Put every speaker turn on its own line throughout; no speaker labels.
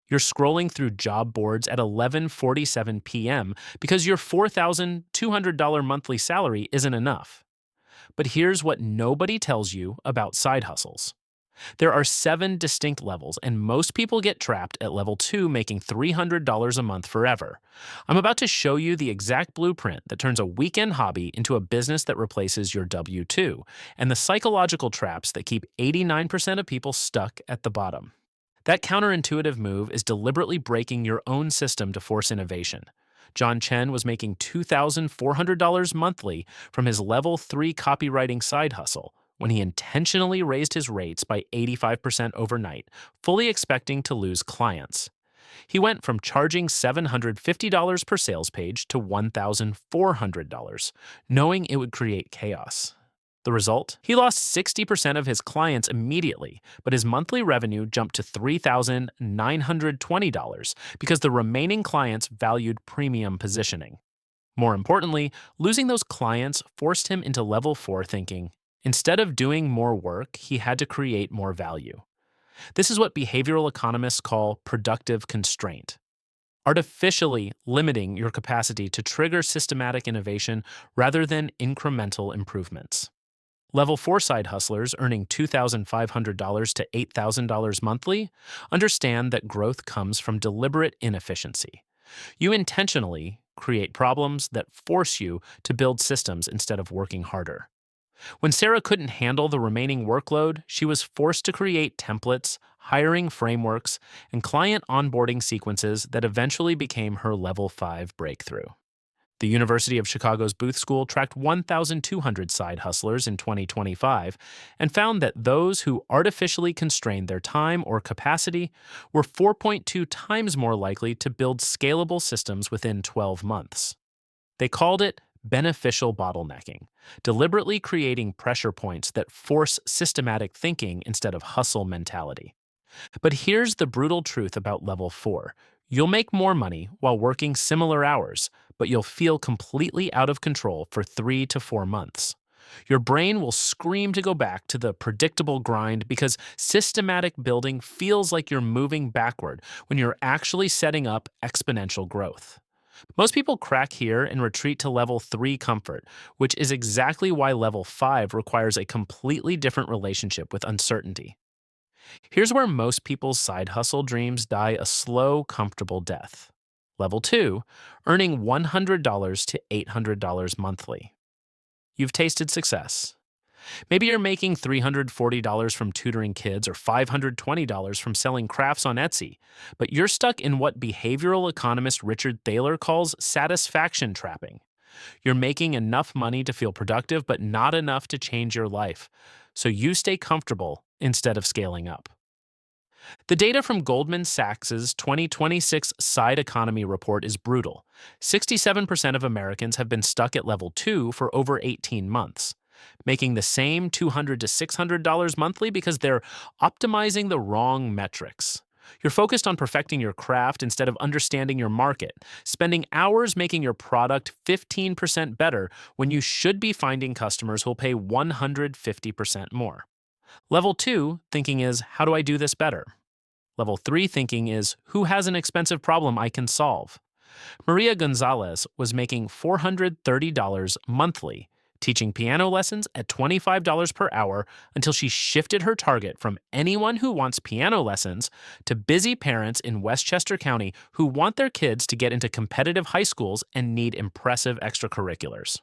You're scrolling through job boards at 11:47 p.m. because your $4,200 monthly salary isn't enough. But here's what nobody tells you about side hustles. There are 7 distinct levels, and most people get trapped at level 2, making $300 a month forever. I'm about to show you the exact blueprint that turns a weekend hobby into a business that replaces your W 2, and the psychological traps that keep 89% of people stuck at the bottom. That counterintuitive move is deliberately breaking your own system to force innovation. John Chen was making $2,400 monthly from his level 3 copywriting side hustle when he intentionally raised his rates by 85% overnight, fully expecting to lose clients. He went from charging $750 per sales page to $1,400, knowing it would create chaos. The result? He lost 60% of his clients immediately, but his monthly revenue jumped to $3,920 because the remaining clients valued premium positioning. More importantly, losing those clients forced him into level 4 thinking. Instead of doing more work, he had to create more value. This is what behavioral economists call productive constraint. Artificially limiting your capacity to trigger systematic innovation rather than incremental improvements. Level 4 side hustlers earning $2,500 to $8,000 monthly understand that growth comes from deliberate inefficiency. You intentionally create problems that force you to build systems instead of working harder. When Sarah couldn't handle the remaining workload, she was forced to create templates, hiring frameworks, and client onboarding sequences that eventually became her level 5 breakthrough. The University of Chicago's Booth School tracked 1,200 side hustlers in 2025 and found that those who artificially constrained their time or capacity were 4.2 times more likely to build scalable systems within 12 months. They called it beneficial bottlenecking, deliberately creating pressure points that force systematic thinking instead of hustle mentality. But here's the brutal truth about level 4. You'll make more money while working similar hours, but you'll feel completely out of control for 3 to 4 months. Your brain will scream to go back to the predictable grind because systematic building feels like you're moving backward when you're actually setting up exponential growth. Most people crack here and retreat to level 3 comfort, which is exactly why level 5 requires a completely different relationship with uncertainty. Here's where most people's side hustle dreams die a slow, comfortable death. Level 2, earning $100 to $800 monthly. You've tasted success. Maybe you're making $340 from tutoring kids or $520 from selling crafts on Etsy, but you're stuck in what behavioral economist Richard Thaler calls satisfaction trapping. You're making enough money to feel productive, but not enough to change your life, so you stay comfortable instead of scaling up. The data from Goldman Sachs's 2026 Side Economy Report is brutal. 67% of Americans have been stuck at level 2 for over 18 months, making the same $200 to $600 monthly because they're optimizing the wrong metrics. You're focused on perfecting your craft instead of understanding your market, spending hours making your product 15% better when you should be finding customers who'll pay 150% more. Level 2 thinking is, how do I do this better? Level 3 thinking is, who has an expensive problem I can solve? Maria Gonzalez was making $430 monthly, teaching piano lessons at $25 per hour until she shifted her target from anyone who wants piano lessons to busy parents in Westchester County who want their kids to get into competitive high schools and need impressive extracurriculars.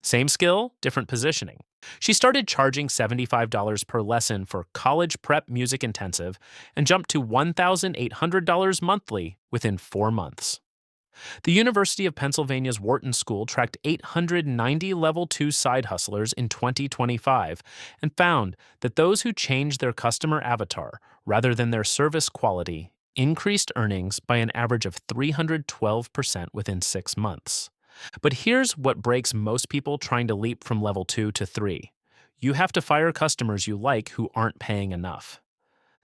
Same skill, different positioning. She started charging $75 per lesson for college prep music intensive and jumped to $1,800 monthly within 4 months. The University of Pennsylvania's Wharton School tracked 890 level 2 side hustlers in 2025 and found that those who changed their customer avatar rather than their service quality increased earnings by an average of 312% within 6 months. But here's what breaks most people trying to leap from level 2 to 3. You have to fire customers you like who aren't paying enough.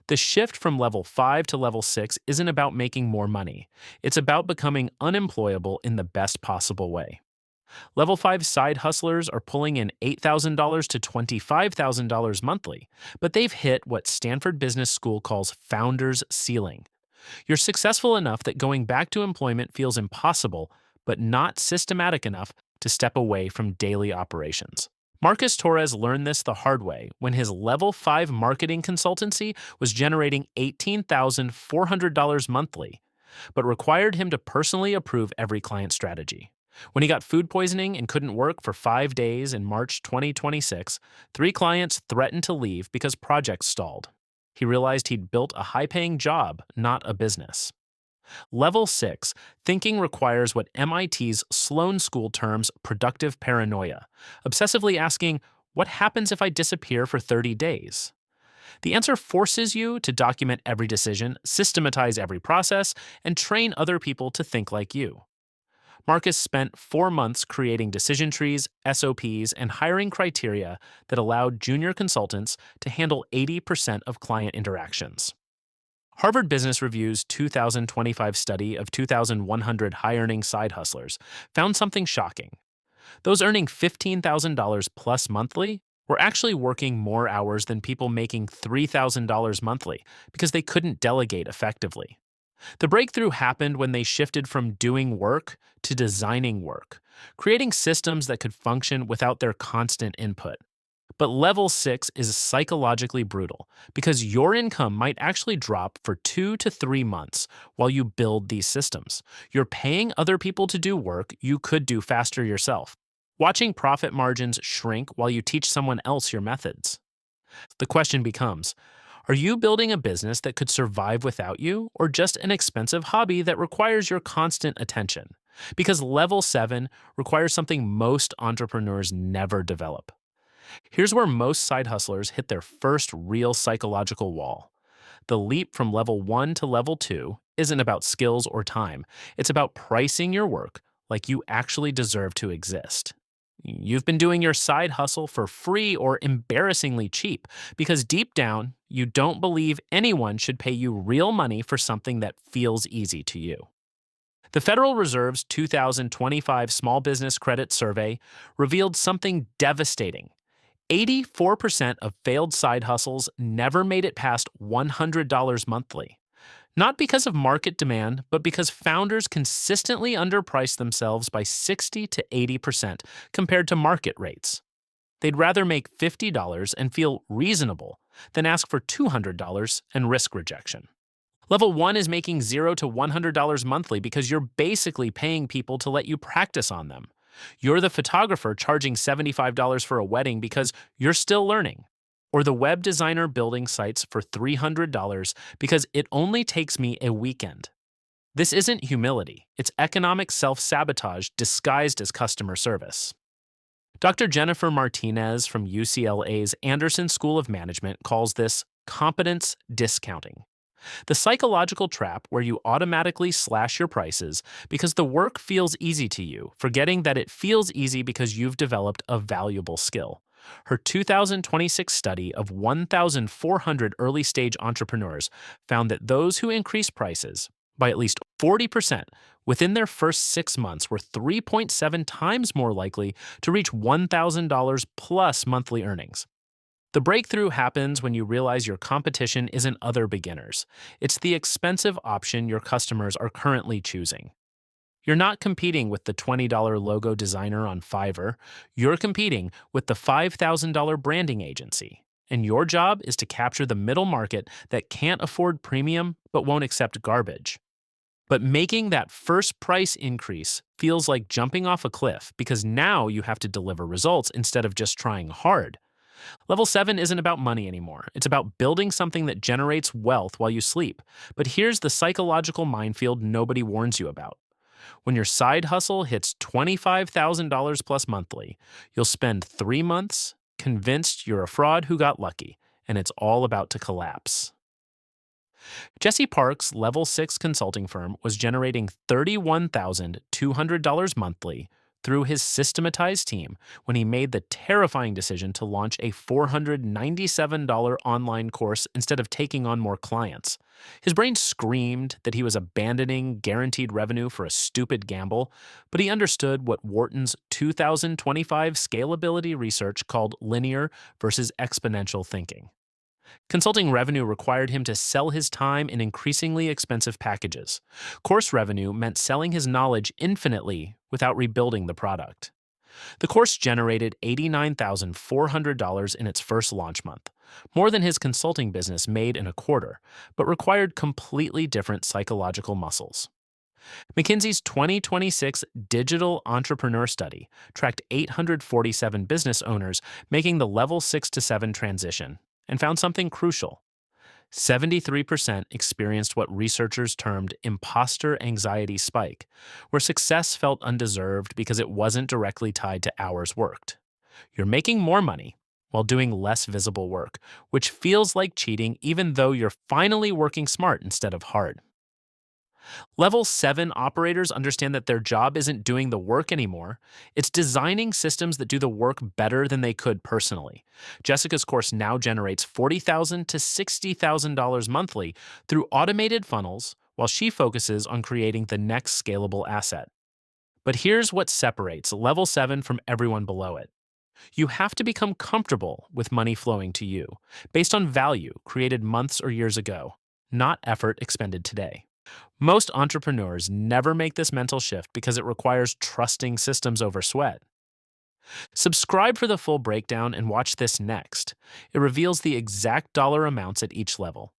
The shift from level 5 to level 6 isn't about making more money. It's about becoming unemployable in the best possible way. Level 5 side hustlers are pulling in $8,000 to $25,000 monthly, but they've hit what Stanford Business School calls founder's ceiling. You're successful enough that going back to employment feels impossible, but not systematic enough to step away from daily operations. Marcus Torres learned this the hard way when his level 5 marketing consultancy was generating $18,400 monthly, but required him to personally approve every client strategy. When he got food poisoning and couldn't work for 5 days in March 2026, 3 clients threatened to leave because projects stalled. He realized he'd built a high paying job, not a business. Level 6, thinking requires what MIT's Sloan School terms productive paranoia, obsessively asking, what happens if I disappear for 30 days? The answer forces you to document every decision, systematize every process, and train other people to think like you. Marcus spent 4 months creating decision trees, SOPs, and hiring criteria that allowed junior consultants to handle 80% of client interactions. Harvard Business Review's 2025 study of 2,100 high-earning side hustlers found something shocking. Those earning $15,000 plus monthly were actually working more hours than people making $3,000 monthly because they couldn't delegate effectively. The breakthrough happened when they shifted from doing work to designing work, creating systems that could function without their constant input. But level 6 is psychologically brutal because your income might actually drop for 2 to 3 months while you build these systems. You're paying other people to do work you could do faster yourself, watching profit margins shrink while you teach someone else your methods. The question becomes, are you building a business that could survive without you, or just an expensive hobby that requires your constant attention? Because level 7 requires something most entrepreneurs never develop. Here's where most side hustlers hit their first real psychological wall. The leap from level 1 to level 2 isn't about skills or time, it's about pricing your work like you actually deserve to exist. You've been doing your side hustle for free or embarrassingly cheap because deep down, you don't believe anyone should pay you real money for something that feels easy to you. The Federal Reserve's 2025 Small Business Credit Survey revealed something devastating. 84% of failed side hustles never made it past $100 monthly. Not because of market demand, but because founders consistently underpriced themselves by 60 to 80% compared to market rates. They'd rather make $50 and feel reasonable than ask for $200 and risk rejection. Level 1 is making $0 to $100 monthly because you're basically paying people to let you practice on them. You're the photographer charging $75 for a wedding because you're still learning. Or the web designer building sites for $300 because it only takes me a weekend. This isn't humility, it's economic self-sabotage disguised as customer service. Dr. Jennifer Martinez from UCLA's Anderson School of Management calls this competence discounting. The psychological trap where you automatically slash your prices because the work feels easy to you, forgetting that it feels easy because you've developed a valuable skill. Her 2026 study of 1,400 early stage entrepreneurs found that those who increased prices by at least 40% within their first 6 months were 3.7 times more likely to reach $1,000 plus monthly earnings. The breakthrough happens when you realize your competition isn't other beginners. It's the expensive option your customers are currently choosing. You're not competing with the $20 logo designer on Fiverr. You're competing with the $5,000 branding agency. And your job is to capture the middle market that can't afford premium but won't accept garbage. But making that first price increase feels like jumping off a cliff because now you have to deliver results instead of just trying hard. Level 7 isn't about money anymore. It's about building something that generates wealth while you sleep. But here's the psychological minefield nobody warns you about. When your side hustle hits $25,000 plus monthly, you'll spend 3 months convinced you're a fraud who got lucky, and it's all about to collapse. Jesse Park's Level 6 consulting firm was generating $31,200 monthly through his systematized team when he made the terrifying decision to launch a $497 online course instead of taking on more clients. His brain screamed that he was abandoning guaranteed revenue for a stupid gamble, but he understood what Wharton's 2025 scalability research called linear versus exponential thinking. Consulting revenue required him to sell his time in increasingly expensive packages. Course revenue meant selling his knowledge infinitely without rebuilding the product. The course generated $89,400 in its first launch month, more than his consulting business made in a quarter, but required completely different psychological muscles. McKinsey's 2026 Digital Entrepreneur Study tracked 847 business owners making the level 6 to 7 transition and found something crucial. 73% experienced what researchers termed imposter anxiety spike, where success felt undeserved because it wasn't directly tied to hours worked. You're making more money while doing less visible work, which feels like cheating even though you're finally working smart instead of hard. Level 7 operators understand that their job isn't doing the work anymore. It's designing systems that do the work better than they could personally. Jessica's course now generates $40,000 to $60,000 monthly through automated funnels, while she focuses on creating the next scalable asset. But here's what separates Level 7 from everyone below it. You have to become comfortable with money flowing to you, based on value created months or years ago, not effort expended today. Most entrepreneurs never make this mental shift because it requires trusting systems over sweat. Subscribe for the full breakdown and watch this next. It reveals the exact dollar amounts at each level.